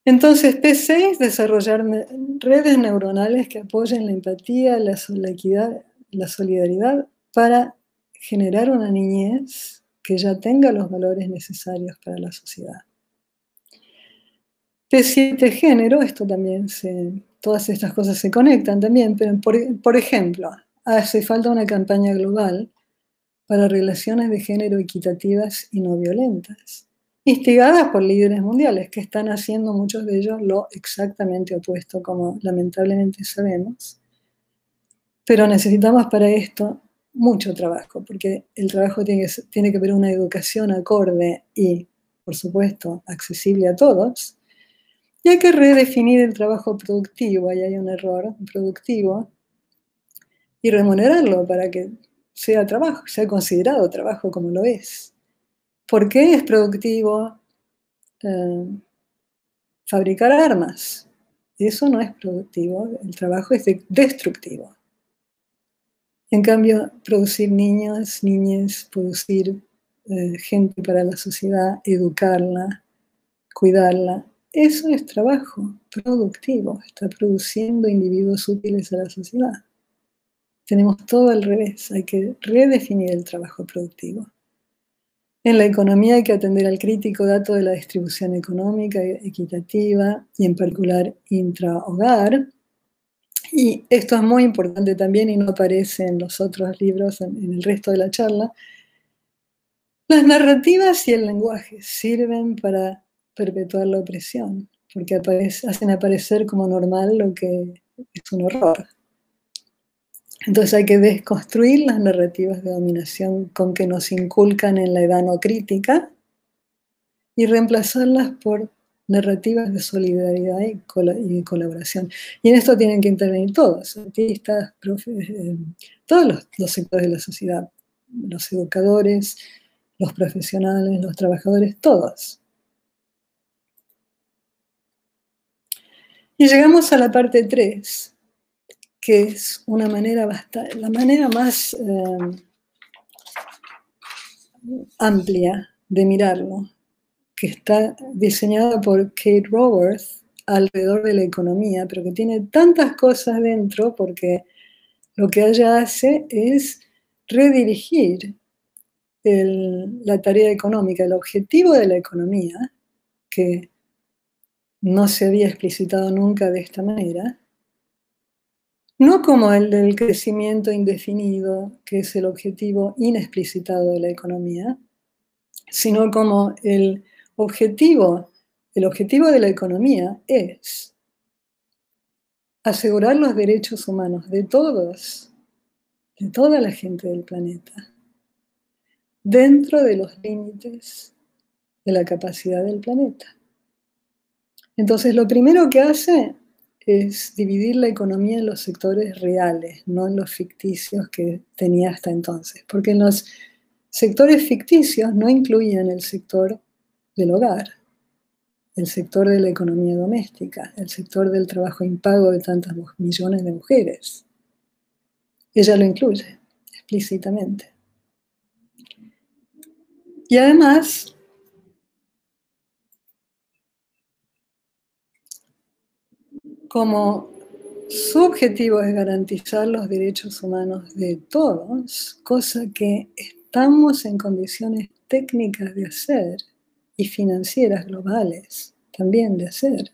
Entonces, P6, desarrollar redes neuronales que apoyen la empatía, la equidad, la solidaridad, para generar una niñez que ya tenga los valores necesarios para la sociedad. P7, género, esto también todas estas cosas se conectan también, pero por ejemplo, hace falta una campaña global para relaciones de género equitativas y no violentas, instigadas por líderes mundiales, que están haciendo muchos de ellos lo exactamente opuesto, como lamentablemente sabemos. Pero necesitamos para esto mucho trabajo, porque el trabajo tiene que haber una educación acorde y, por supuesto, accesible a todos. Y hay que redefinir el trabajo productivo, ahí hay un error productivo, y remunerarlo para que sea trabajo, sea considerado trabajo como lo es. ¿Por qué es productivo fabricar armas? Eso no es productivo, el trabajo es destructivo. En cambio, producir niños, niñas, producir gente para la sociedad, educarla, cuidarla, eso es trabajo productivo, está produciendo individuos útiles a la sociedad. Tenemos todo al revés, hay que redefinir el trabajo productivo. En la economía hay que atender al crítico dato de la distribución económica equitativa y en particular intrahogar. Y esto es muy importante también y no aparece en los otros libros, en el resto de la charla. Las narrativas y el lenguaje sirven para perpetuar la opresión, porque hacen aparecer como normal lo que es un horror. Entonces hay que desconstruir las narrativas de dominación con que nos inculcan en la edad no crítica y reemplazarlas por narrativas de solidaridad y colaboración. Y en esto tienen que intervenir todos, artistas, todos los sectores de la sociedad, los educadores, los profesionales, los trabajadores, todos. Y llegamos a la parte 3, que es la manera más amplia de mirarlo, que está diseñada por Kate Raworth alrededor de la economía, pero que tiene tantas cosas dentro porque lo que ella hace es redirigir la tarea económica, el objetivo de la economía, que no se había explicitado nunca de esta manera, no como el del crecimiento indefinido, que es el objetivo inexplicitado de la economía, sino como el objetivo de la economía es asegurar los derechos humanos de todos, de toda la gente del planeta, dentro de los límites de la capacidad del planeta. Entonces, lo primero que hace es dividir la economía en los sectores reales, no en los ficticios que tenía hasta entonces, porque en los sectores ficticios no incluían el sector del hogar, el sector de la economía doméstica, el sector del trabajo impago de tantos millones de mujeres. Ella lo incluye explícitamente. Y además, como su objetivo es garantizar los derechos humanos de todos, cosa que estamos en condiciones técnicas de hacer y financieras globales también de hacer.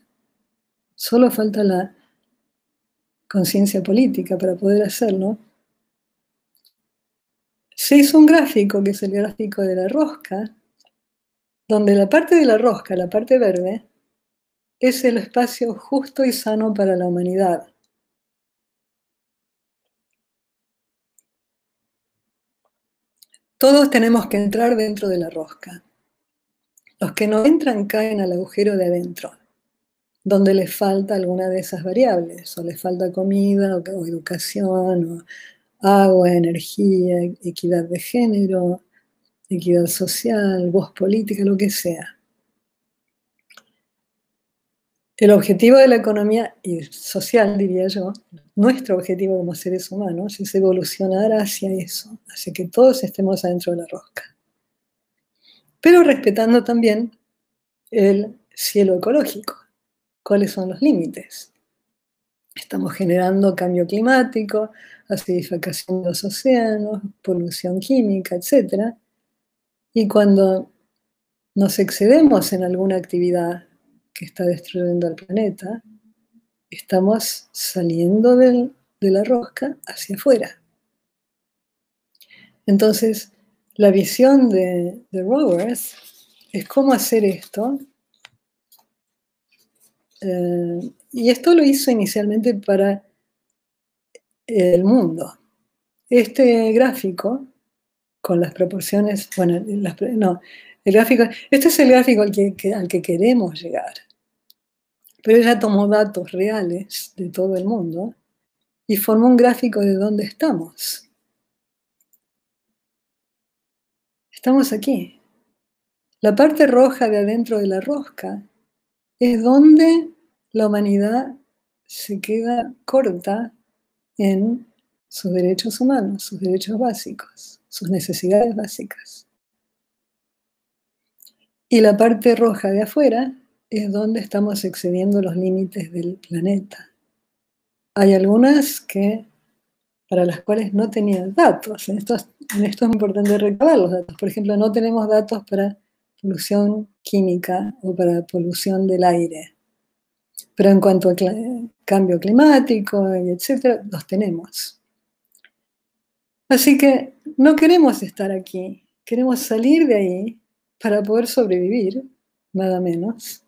Solo falta la conciencia política para poder hacerlo. Se hizo un gráfico, que es el gráfico de la rosca, donde la parte de la rosca, la parte verde, es el espacio justo y sano para la humanidad. Todos tenemos que entrar dentro de la rosca. Los que no entran caen al agujero de adentro, donde les falta alguna de esas variables, o les falta comida, o educación, o agua, energía, equidad de género, equidad social, voz política, lo que sea. El objetivo de la economía y social, diría yo, nuestro objetivo como seres humanos, es evolucionar hacia eso, hacia que todos estemos adentro de la rosca. Pero respetando también el cielo ecológico. ¿Cuáles son los límites? Estamos generando cambio climático, acidificación de los océanos, polución química, etc. Y cuando nos excedemos en alguna actividad que está destruyendo al planeta, estamos saliendo de la rosca hacia afuera. Entonces, la visión de Raworth es cómo hacer esto. Y esto lo hizo inicialmente para el mundo. Este gráfico, con las proporciones, bueno, el gráfico, este es el gráfico al que queremos llegar. Pero ella tomó datos reales de todo el mundo y forma un gráfico de dónde estamos. Estamos aquí. La parte roja de adentro de la rosca es donde la humanidad se queda corta en sus derechos humanos, sus derechos básicos, sus necesidades básicas. Y la parte roja de afuera es donde estamos excediendo los límites del planeta. Hay algunas para las cuales no tenía datos. En esto es importante recabar los datos. Por ejemplo, no tenemos datos para polución química o para polución del aire. Pero en cuanto a cambio climático, etcétera, los tenemos. Así que no queremos estar aquí, queremos salir de ahí para poder sobrevivir, nada menos,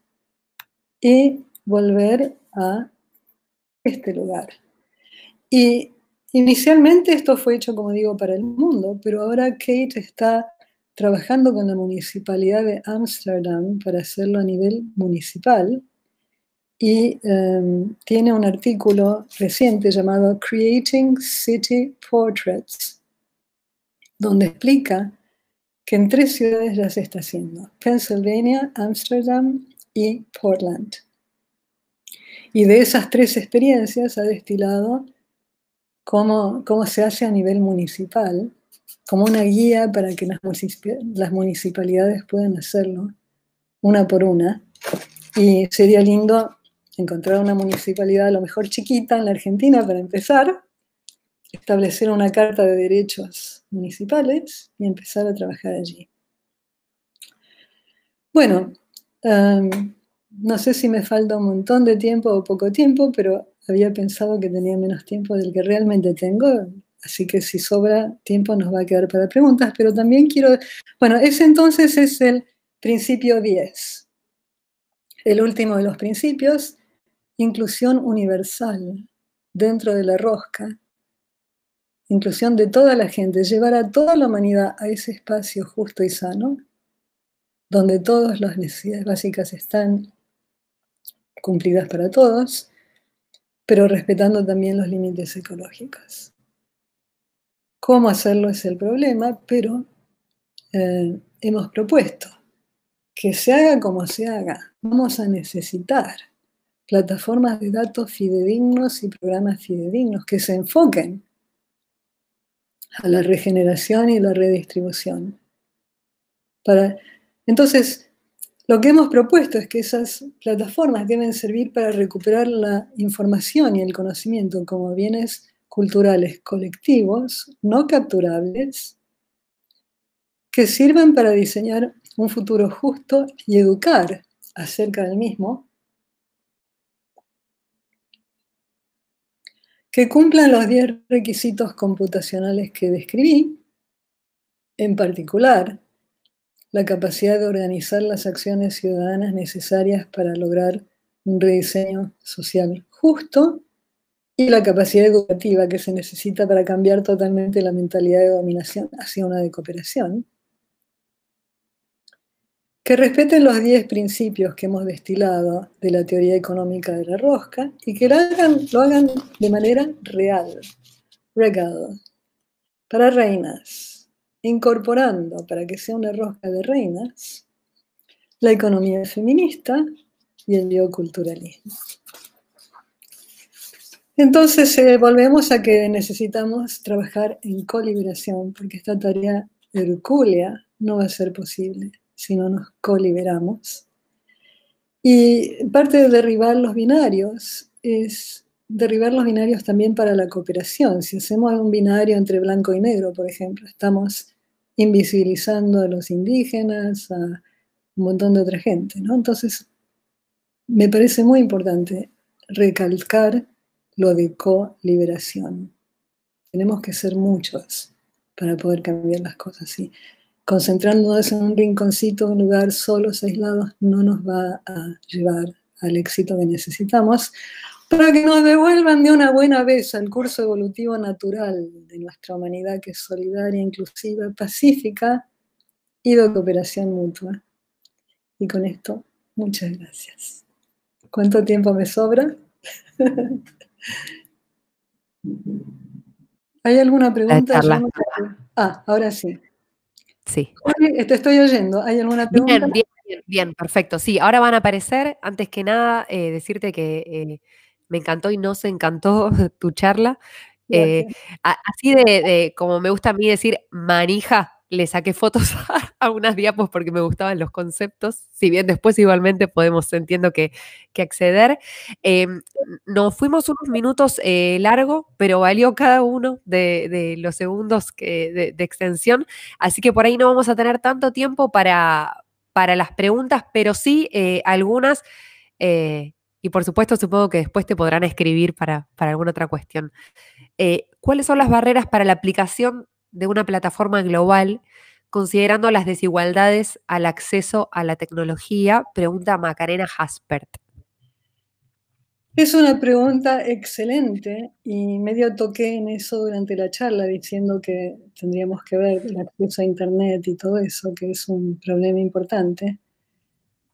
y volver a este lugar. Y inicialmente esto fue hecho, como digo, para el mundo, pero ahora Kate está trabajando con la municipalidad de Ámsterdam para hacerlo a nivel municipal y tiene un artículo reciente llamado Creating City Portraits, donde explica que en 3 ciudades ya se está haciendo: Pennsylvania, Ámsterdam y Portland. Y de esas 3 experiencias ha destilado cómo se hace a nivel municipal, como una guía para que las municipalidades puedan hacerlo una por una. Y sería lindo encontrar una municipalidad a lo mejor chiquita en la Argentina para empezar, establecer una carta de derechos municipales y empezar a trabajar allí. Bueno, no sé si me falta un montón de tiempo o poco tiempo, pero había pensado que tenía menos tiempo del que realmente tengo, así que si sobra tiempo nos va a quedar para preguntas, pero también quiero... Bueno, ese entonces es el principio 10. El último de los principios, inclusión universal dentro de la rosca, inclusión de toda la gente, llevar a toda la humanidad a ese espacio justo y sano, donde todas las necesidades básicas están cumplidas para todos, pero respetando también los límites ecológicos. ¿Cómo hacerlo es el problema? Pero hemos propuesto que se haga como se haga. Vamos a necesitar plataformas de datos fidedignos y programas fidedignos que se enfoquen a la regeneración y la redistribución. Entonces, lo que hemos propuesto es que esas plataformas deben servir para recuperar la información y el conocimiento como bienes culturales colectivos, no capturables, que sirvan para diseñar un futuro justo y educar acerca del mismo, que cumplan los 10 requisitos computacionales que describí, en particular, la capacidad de organizar las acciones ciudadanas necesarias para lograr un rediseño social justo y la capacidad educativa que se necesita para cambiar totalmente la mentalidad de dominación hacia una de cooperación, que respeten los 10 principios que hemos destilado de la teoría económica de la rosca y que lo hagan de manera real, para reinas, incorporando, para que sea una rosca de reinas, la economía feminista y el bioculturalismo. Entonces volvemos a que necesitamos trabajar en coliberación, porque esta tarea hercúlea no va a ser posible si no nos coliberamos. Y parte de derribar los binarios es derribar los binarios también para la cooperación. Si hacemos un binario entre blanco y negro, por ejemplo, estamos invisibilizando a los indígenas, a un montón de otra gente, ¿no? Entonces, me parece muy importante recalcar lo de coliberación. Tenemos que ser muchos para poder cambiar las cosas, ¿sí? Concentrándonos en un rinconcito, un lugar solos, aislados, no nos va a llevar al éxito que necesitamos para que nos devuelvan de una buena vez al curso evolutivo natural de nuestra humanidad, que es solidaria, inclusiva, pacífica y de cooperación mutua. Y con esto, muchas gracias. ¿Cuánto tiempo me sobra? ¿Hay alguna La pregunta? Yo charla. no... ahora sí. Sí. Jorge, te estoy oyendo. ¿Hay alguna pregunta? Bien, bien, bien, bien, perfecto. Sí, ahora van a aparecer. Antes que nada, decirte que me encantó y nos encantó tu charla. Eh, Gracias. Así como me gusta a mí decir manija, le saqué fotos a unas diapos porque me gustaban los conceptos, si bien después igualmente podemos, entiendo que acceder. Nos fuimos unos minutos largo, pero valió cada uno de los segundos de extensión, así que por ahí no vamos a tener tanto tiempo para las preguntas, pero sí algunas, y por supuesto supongo que después te podrán escribir para alguna otra cuestión. ¿Cuáles son las barreras para la aplicación de una plataforma global, considerando las desigualdades al acceso a la tecnología? Pregunta Macarena Haspert. Es una pregunta excelente y medio toqué en eso durante la charla diciendo que tendríamos que ver el acceso a Internet y todo eso, que es un problema importante.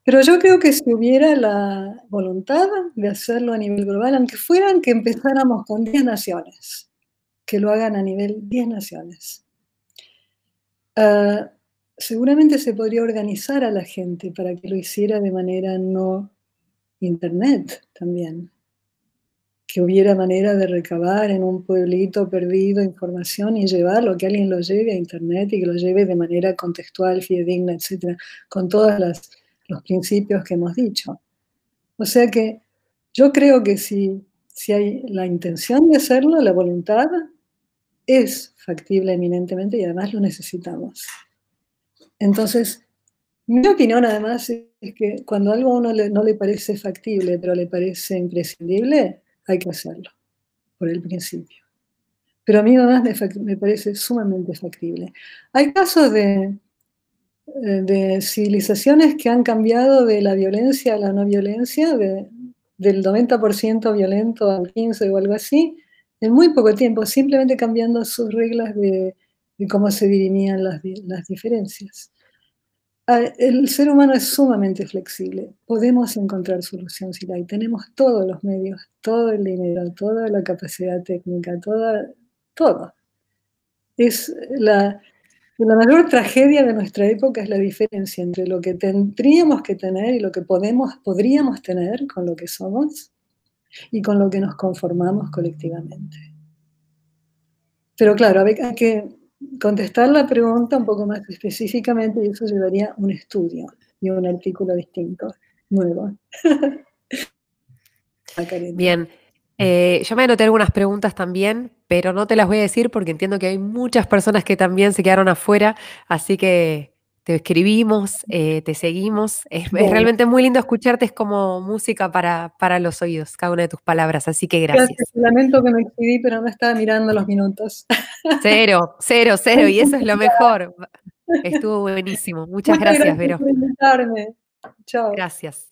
Pero yo creo que si hubiera la voluntad de hacerlo a nivel global, aunque fueran que empezáramos con 10 naciones, que lo hagan a nivel 10 naciones, seguramente se podría organizar a la gente para que lo hiciera de manera no Internet también. Que hubiera manera de recabar en un pueblito perdido información y llevarlo, que alguien lo lleve a Internet y que lo lleve de manera contextual, fidedigna, etcétera, con todos los principios que hemos dicho. O sea que yo creo que si hay la intención de hacerlo, la voluntad, es factible eminentemente y además lo necesitamos. Entonces, mi opinión además es que cuando algo a uno no le parece factible, pero le parece imprescindible, hay que hacerlo, por el principio. Pero a mí además me parece sumamente factible. Hay casos de civilizaciones que han cambiado de la violencia a la no violencia, del 90% violento al 15% o algo así, en muy poco tiempo, simplemente cambiando sus reglas de cómo se dirimían las diferencias. El ser humano es sumamente flexible, podemos encontrar soluciones y tenemos todos los medios, todo el dinero, toda la capacidad técnica, todo. Es la mayor tragedia de nuestra época es la diferencia entre lo que tendríamos que tener y lo que podríamos tener con lo que somos y con lo que nos conformamos colectivamente. Pero claro, hay que contestar la pregunta un poco más específicamente y eso llevaría un estudio y un artículo distinto, nuevo. Macarena. Bien, yo me anoté algunas preguntas también, pero no te las voy a decir porque entiendo que hay muchas personas que también se quedaron afuera, así que te escribimos, te seguimos. Es Bueno, realmente muy lindo escucharte, es como música para los oídos, cada una de tus palabras, así que gracias. gracias. Lamento que me excedí, pero no estaba mirando los minutos. Cero, cero, cero, y eso es lo mejor. Estuvo buenísimo. Muchas Muchas gracias, gracias Vero. por invitarme. Chao. Gracias.